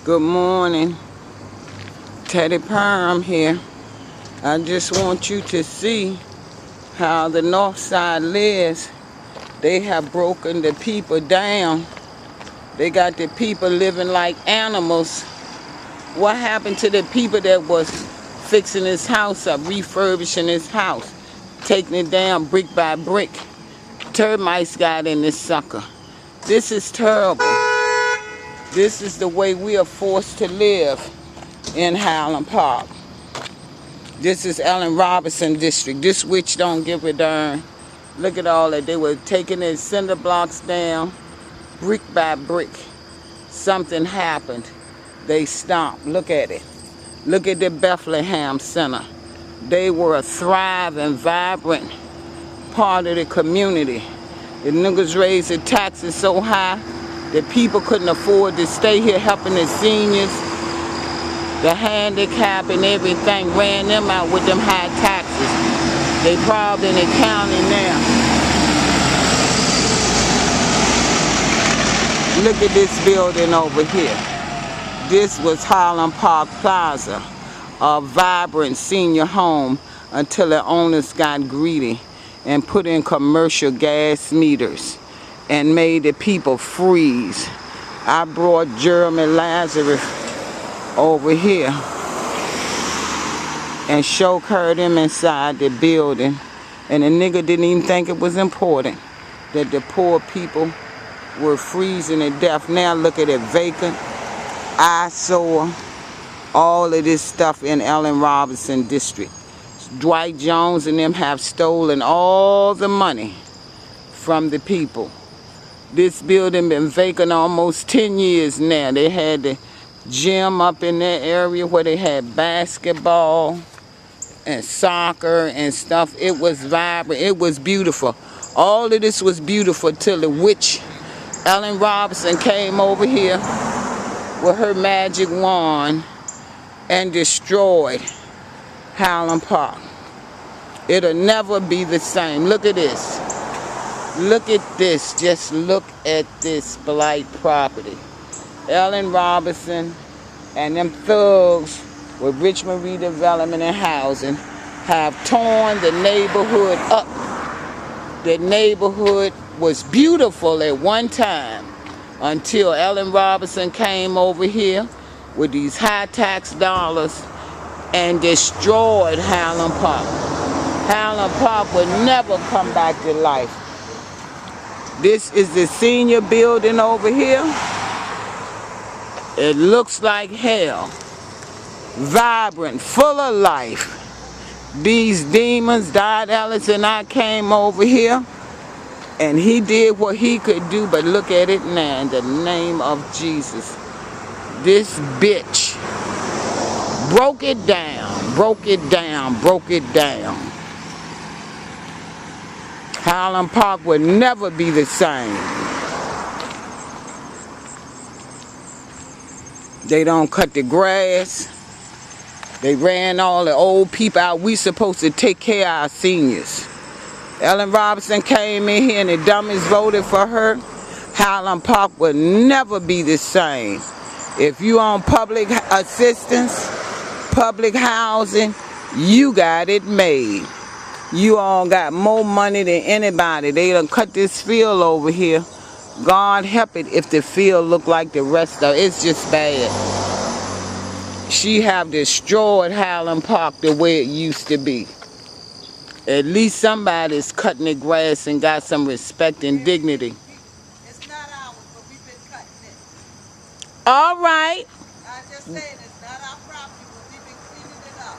Good morning. Teddy Perm here. I just want you to see how the north side lives. They have broken the people down. They got the people living like animals. What happened to the people that was fixing his house up, refurbishing his house, taking it down brick by brick? Termites got in this sucker. This is terrible. This is the way we are forced to live in Highland Park. This is Allen Robinson District. This witch don't give a darn. Look at all that. They were taking their cinder blocks down, brick by brick. Something happened. They stopped. Look at it. Look at the Bethlehem Center. They were a thriving, vibrant part of the community. The niggas raised the taxes so high that people couldn't afford to stay here helping the seniors. The handicapped and everything ran them out with them high taxes. They probably in the county now. Look at this building over here. This was Highland Park Plaza, a vibrant senior home until the owners got greedy and put in commercial gas meters and made the people freeze. I brought Jeremy Lazarus over here and showed her them inside the building, and the nigga didn't even think it was important that the poor people were freezing to death. Now look at it, vacant, eyesore, all of this stuff in Allen Robinson District. Dwight Jones and them have stolen all the money from the people. This building been vacant almost 10 years now. They had the gym up in that area where they had basketball and soccer and stuff. It was vibrant. It was beautiful. All of this was beautiful till the witch Allen Robinson came over here with her magic wand and destroyed Highland Park. It'll never be the same. Look at this. Look at this. Just look at this blight property. Allen Robinson and them thugs with Richmond Redevelopment and Housing have torn the neighborhood up. The neighborhood was beautiful at one time until Allen Robinson came over here with these high tax dollars and destroyed Highland Park. Highland Park would never come back to life. This is the senior building over here. It looks like hell. Vibrant, full of life. These demons, Died Ellis and I came over here and he did what he could do, but look at it now in the name of Jesus. This bitch broke it down, broke it down, broke it down. Highland Park would never be the same. They don't cut the grass. They ran all the old people out. We supposed to take care of our seniors. Allen Robinson came in here and the dummies voted for her. Highland Park would never be the same. If you on public assistance, public housing, you got it made. You all got more money than anybody. They done cut this field over here. God help it if the field look like the rest of it. It's just bad. She have destroyed Highland Park the way it used to be. At least somebody's cutting the grass and got some respect and dignity. It's not ours, but we've been cutting it. All right. I'm just saying it's not our property, but we've been cleaning it up.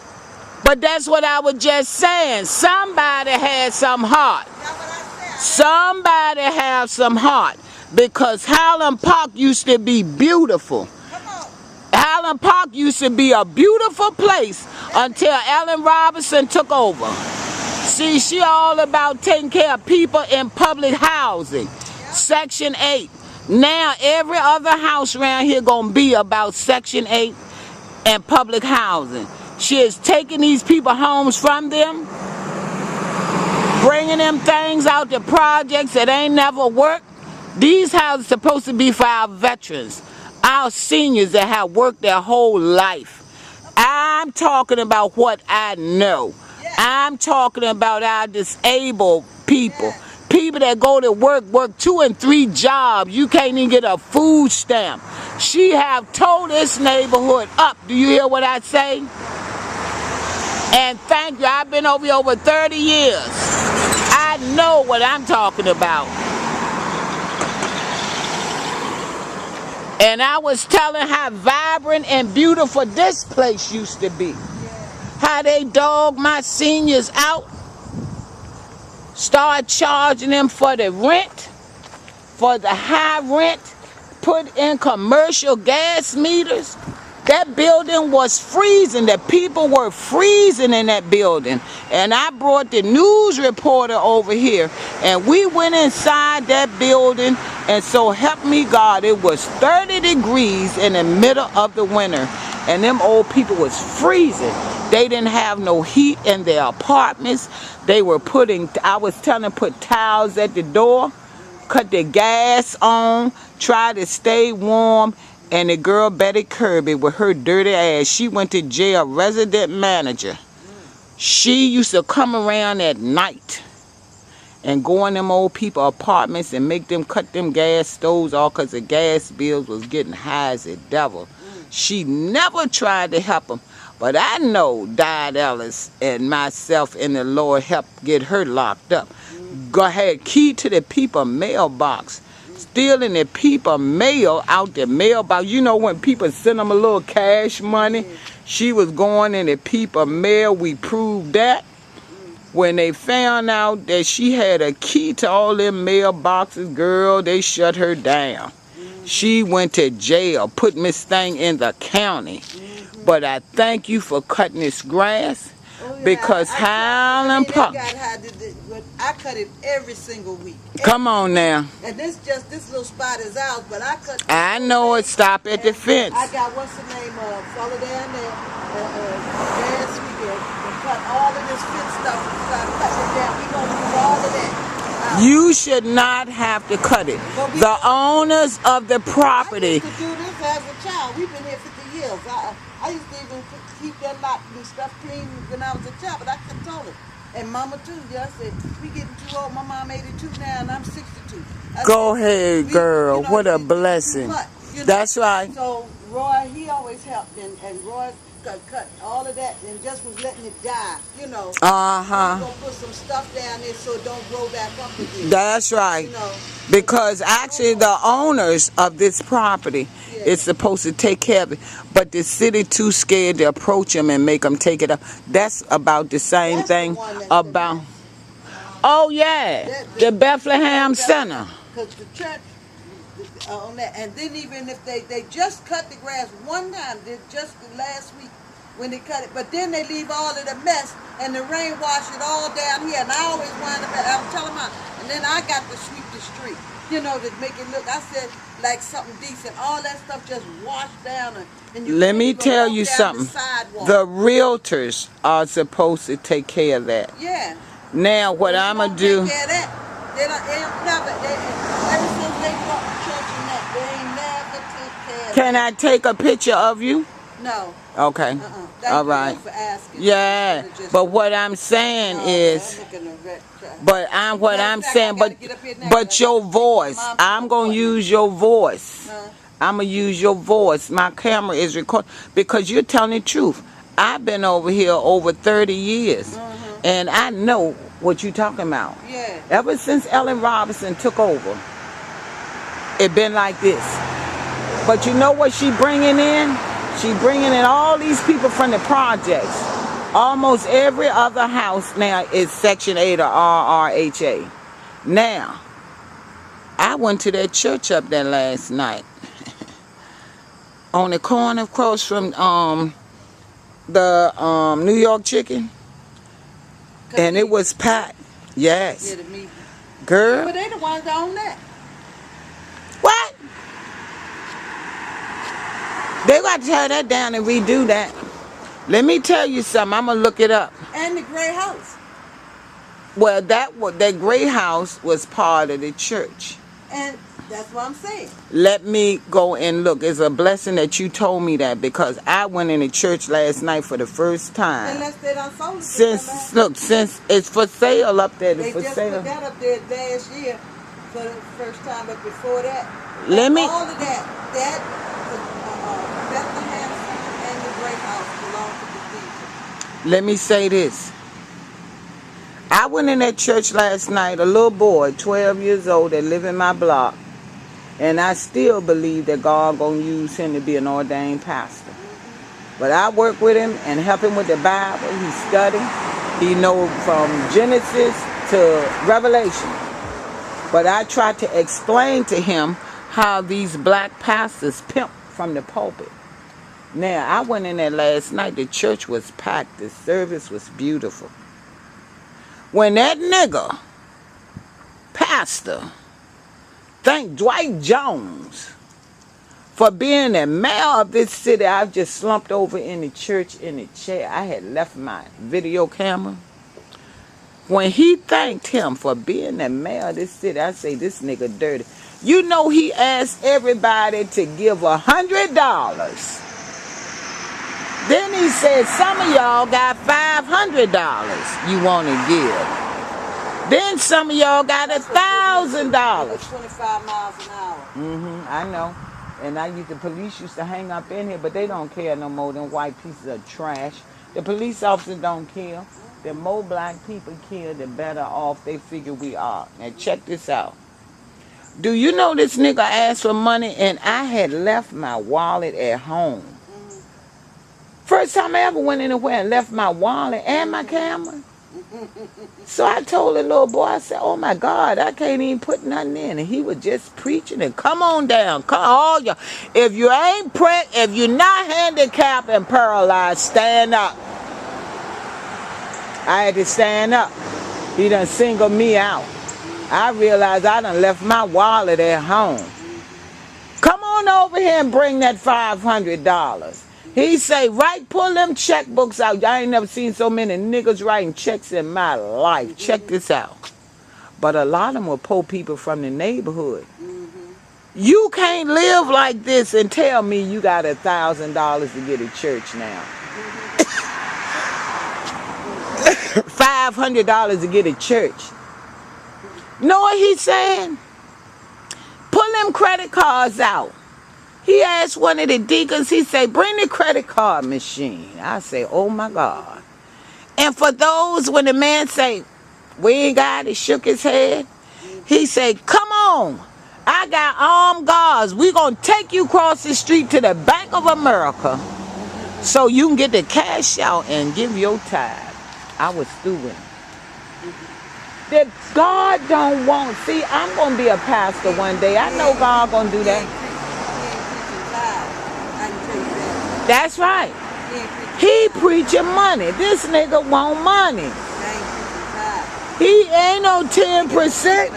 But that's what I was just saying. Somebody had some heart. That's what I said. Somebody have some heart. Because Highland Park used to be beautiful. Come on. Highland Park used to be a beautiful place until Allen Robinson took over. See, she all about taking care of people in public housing. Section 8. Now every other house around here gonna be about Section 8 and public housing. She is taking these people homes from them, bringing them things out to projects that ain't never worked. These houses supposed to be for our veterans, Our seniors that have worked their whole life. I'm talking about what I know. Yes. I'm talking about our disabled people. Yes. People that go to work 2 and 3 jobs. You can't even get a food stamp. She have tore this neighborhood up. Do you hear what I say? And thank you. I've been over here over 30 years. I know what I'm talking about. And I was telling how vibrant and beautiful this place used to be. How they dog my seniors out. Start charging them for the rent, for the high rent, put in commercial gas meters. That building was freezing. The people were freezing in that building. And I brought the news reporter over here. And we went inside that building. And so help me God, it was 30 degrees in the middle of the winter. And them old people was freezing. They didn't have no heat in their apartments. They were putting, I was telling them, put towels at the door, cut the gas on, try to stay warm. And the girl Betty Kirby with her dirty ass, she went to jail, resident manager. She used to come around at night and go in them old people apartments and make them cut them gas stoves off because the gas bills was getting high as the devil. She never tried to help them. But I know Died Ellis and myself and the Lord helped get her locked up. Go ahead, key to the people mailbox. Stealing the people mail out the mailbox. You know when people send them a little cash money? She was going in the people mail. We proved that. When they found out that she had a key to all them mailboxes, girl, they shut her down. She went to jail, put Miss Thing in the county. But I thank you for cutting this grass. Because Highland Park. I cut it every single week. Come on now. And this little spot is ours, but I cut. I know it. Stop at the fence. I got what's the name of fella down there last weekend and cut all of this fence stuff and start cutting it down. We gonna do all of that. You should not have to cut it. The owners of the property. I used to do this as a child. We've been here 50 years. I used to even keep that lot and stuff clean when I was a child, but I kept telling her. And Mama too. I said, we getting too old. My mom 82 now, and I'm 62. Go ahead, girl. What a blessing. That's right. So Roy, he always helped, and Roy cut all of that and just was letting it die, you know. Uh-huh. We're gonna put some stuff down there so it don't grow back up again. That's right. You know. Because actually the owners of this property is supposed to take care of it. But the city too scared to approach them and make them take it up. That's about the same thing about... Oh, yeah. The Bethlehem Center. Because the church on that, and then even if they just cut the grass one time, just last week when they cut it, but then they leave all of the mess and the rain wash it all down here, and I always wind up, I'm telling them, and then I got to sweep the street, you know, to make it look, I said, like something decent. All that stuff just washed down, and you let me tell you something. The realtors are supposed to take care of that. Yeah. Now what I'm gonna do? Take care of that. They never, ever since they brought the church in that, they never take care of Can I take a picture of you? No. Okay. All right. For asking. Yeah. But what I'm saying is, but your voice. I'm gonna use your voice. I'm gonna use your voice. My camera is recording because you're telling the truth. I've been over here over 30 years, and I know what you're talking about. Yeah. Ever since Ellen Robinson took over, it been like this. But you know what she bringing in? She bringing in all these people from the projects. Almost every other house now is Section 8 or RRHA. Now, I went to that church up there last night. On the corner across from the New York Chicken. And it was packed. Yes. Girl. But they the ones that own that. What? They got to tear that down and redo that. Let me tell you something. I'm going to look it up. And the gray house. Well, that gray house was part of the church. And That's what I'm saying. Let me go and look. It's a blessing that you told me that, because I went in the church last night for the first time. Unless they done sold it. Since it's for sale up there. They for just sale. put that up there last year for the first time, but before that, Let me. all of that Bethlehem and the Great House belong to the people. Let me say this. I went in that church last night, a little boy, 12 years old, that live in my block, and I still believe that God gonna use him to be an ordained pastor. But I work with him and help him with the Bible. He study. He know from Genesis to Revelation. But I try to explain to him how these black pastors pimp from the pulpit. Now, I went in there last night. The church was packed. The service was beautiful. When that nigga, pastor, thanked Dwight Jones for being the mayor of this city, I just slumped over in the church in the chair. I had left my video camera. When he thanked him for being the mayor of this city, I say, this nigga dirty. You know, he asked everybody to give $100. Then he said, some of y'all got $500 you want to give. Then some of y'all got $1,000. 25 miles an hour. I know. And the police used to hang up in here, but they don't care no more than white pieces of trash. The police officers don't care. The more black people kill, the better off they figure we are. Now check this out. Do you know this nigga asked for money and I had left my wallet at home? First time I ever went anywhere and left my wallet and my camera. So I told the little boy, I said, oh my God, I can't even put nothing in. And he was just preaching and come on down. Come all y'all. If you ain't if you're not handicapped and paralyzed, stand up. I had to stand up. He done singled me out. I realized I done left my wallet at home. Come on over here and bring that $500. He say, pull them checkbooks out. I ain't never seen so many niggas writing checks in my life. Check this out. But a lot of them were poor people from the neighborhood. You can't live like this and tell me you got $1,000 to get a church now. $500 to get a church. Know what he's saying? Pull them credit cards out. He asked one of the deacons, he said, bring the credit card machine. I say, oh my God. And for those, when the man say, we ain't got it, shook his head. He said, come on. I got armed guards. We gonna take you across the street to the Bank of America so you can get the cash out and give your tithe. I was through with him. That God don't want, see, I'm gonna be a pastor one day. I know God gonna do that. That's right. He preaching money. This nigga want money. He ain't no 10%.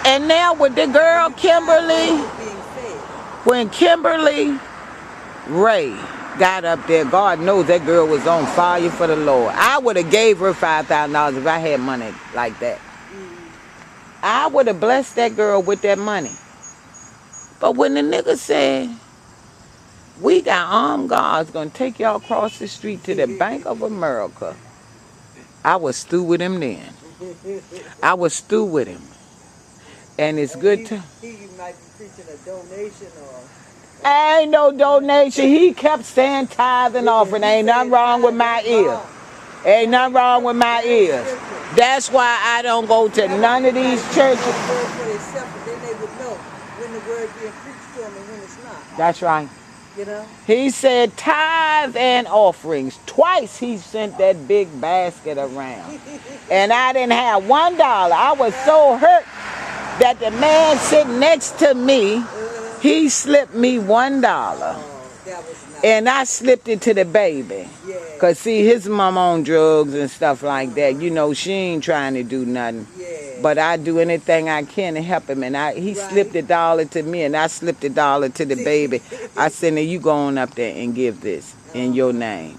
And now with the girl Kimberly, when Kimberly Ray got up there, God knows that girl was on fire for the Lord. I would have gave her $5,000 if I had money like that. I would have blessed that girl with that money. But when the nigga said, we got armed guards gonna take y'all across the street to the Bank of America, I was through with him then. I was through with him. And it's good to... He might be preaching a donation or... Ain't no donation. He kept saying tithe and offering. Ain't nothing wrong with my ear. Ain't nothing wrong with my ears. That's why I don't go to none of these churches. Then they would know when the word being preached to them and when it's not. That's right. You know? He said tithe and offerings. Twice he sent that big basket around. And I didn't have $1. I was so hurt that the man sitting next to me, he slipped me $1. And I slipped it to the baby. Because, see, his mom on drugs and stuff like that. You know, she ain't trying to do nothing. But I do anything I can to help him. And he slipped $1 to me, and I slipped $1 to the baby. I said, now you go on up there and give this in your name.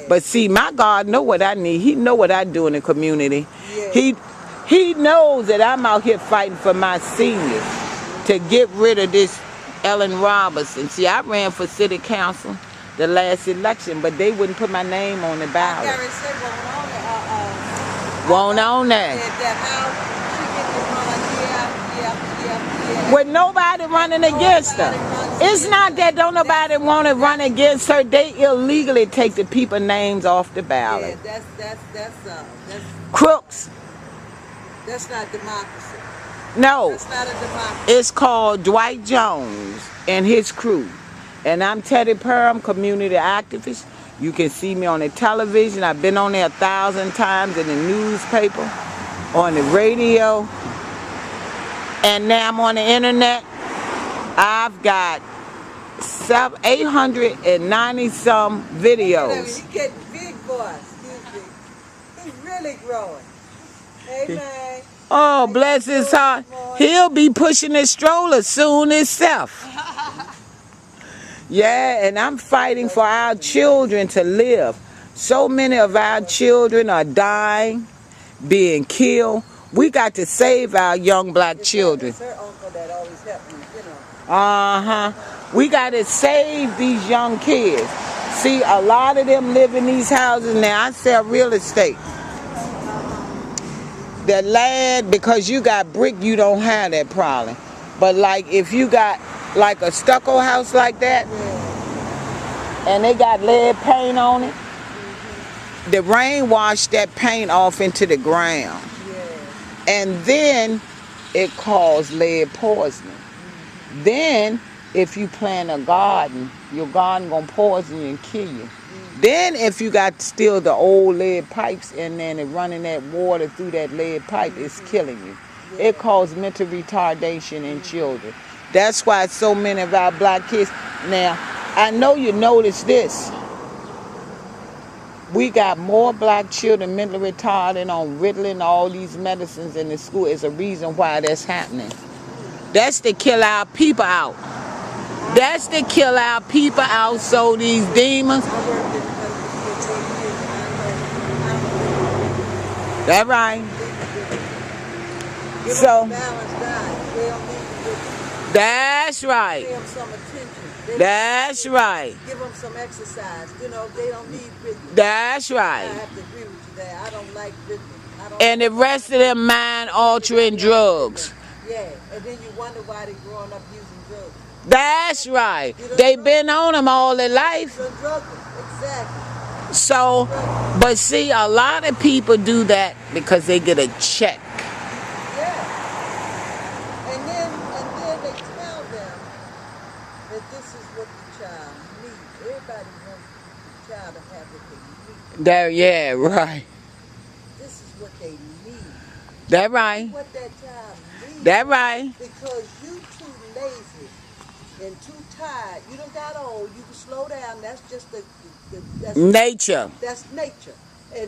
But see, my God know what I need. He know what I do in the community. He knows that I'm out here fighting for my seniors to get rid of this Ellen Robertson. See, I ran for city council the last election, but they wouldn't put my name on the ballot. Gary said Won't on that. With nobody running against her. It's not that don't nobody want to run against her. They illegally take the people's names off the ballot. Yeah, that's Crooks. That's not democracy. No. That's not a democracy. It's called Dwight Jones and his crew. And I'm Teddy Perham, community activist. You can see me on the television. I've been on there 1,000 times in the newspaper, on the radio, and now I'm on the internet. I've got 890 some videos. He's getting big, boy. Excuse me. He's really growing. Amen. Oh, bless his heart. He'll be pushing his stroller soon himself. Yeah, and I'm fighting for our children to live. So many of our children are dying, being killed. We got to save our young black children. It's her uncle that always helped me, you know. We got to save these young kids. See, a lot of them live in these houses now. I sell real estate. The land, because you got brick, you don't have that problem. But like if you got like a stucco house like that, and they got lead paint on it, the rain washed that paint off into the ground. And then it caused lead poisoning. Then if you plant a garden, your garden gonna poison you and kill you. Then if you got still the old lead pipes in there and it running that water through that lead pipe, it's killing you. It causes mental retardation in children. That's why so many of our black kids, now I know you notice this, we got more black children mentally retarded on Ritalin, all these medicines in the school. Is a reason why that's happening. That's to kill our people out. That's to kill our people out so these demons. That's right. So, that's right. That's right. Give them some exercise. You know, they don't need rhythm. That's right. I have to agree with you there. I don't like rhythm. And the rest of them mind altering drugs. Yeah, and then you wonder why they're growing up using drugs. That's right. They've been on them all their life. Exactly. So, but see, a lot of people do that because they get a check. Yeah. And then they tell them that this is what the child needs. Everybody wants the child to have what they need. Yeah, right. This is what they need. That right. What that child needs. That right. Because you too lazy and too tired. You done got old. You can slow down. That's just that's nature. That's nature.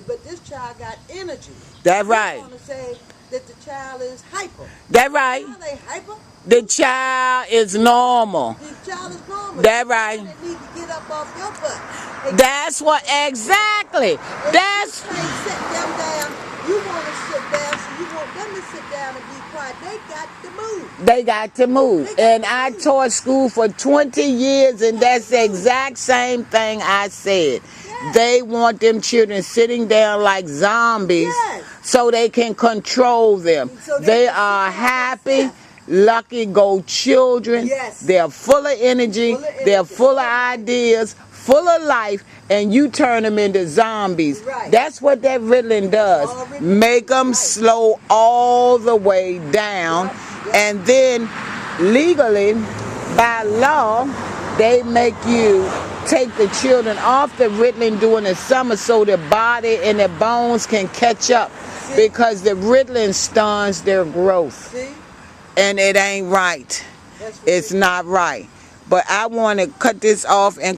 But this child got energy. That right. You want to say that the child is hyper. That right. The child ain't hyper. The child is normal. The child is normal. That right. They need to get up off your butt. That's what exactly. That's. You ain't sit them down. You want to sit down, so you want them to sit down and be quiet. They got to move. They got to move. And I taught school for 20 years, and that's the exact same thing I said. Yes. They want them children sitting down like zombies, yes, so they can control them. So they are happy, lucky go children. Yes. They're full of energy. They're full of ideas, full of life, and you turn them into zombies. Right. That's what that Ritalin does. Make them slow all the way down. And then legally, by law, they make you take the children off the Ritalin during the summer so their body and their bones can catch up. See? Because the Ritalin stunts their growth. See? And it ain't right. It's not right. But I want to cut this off and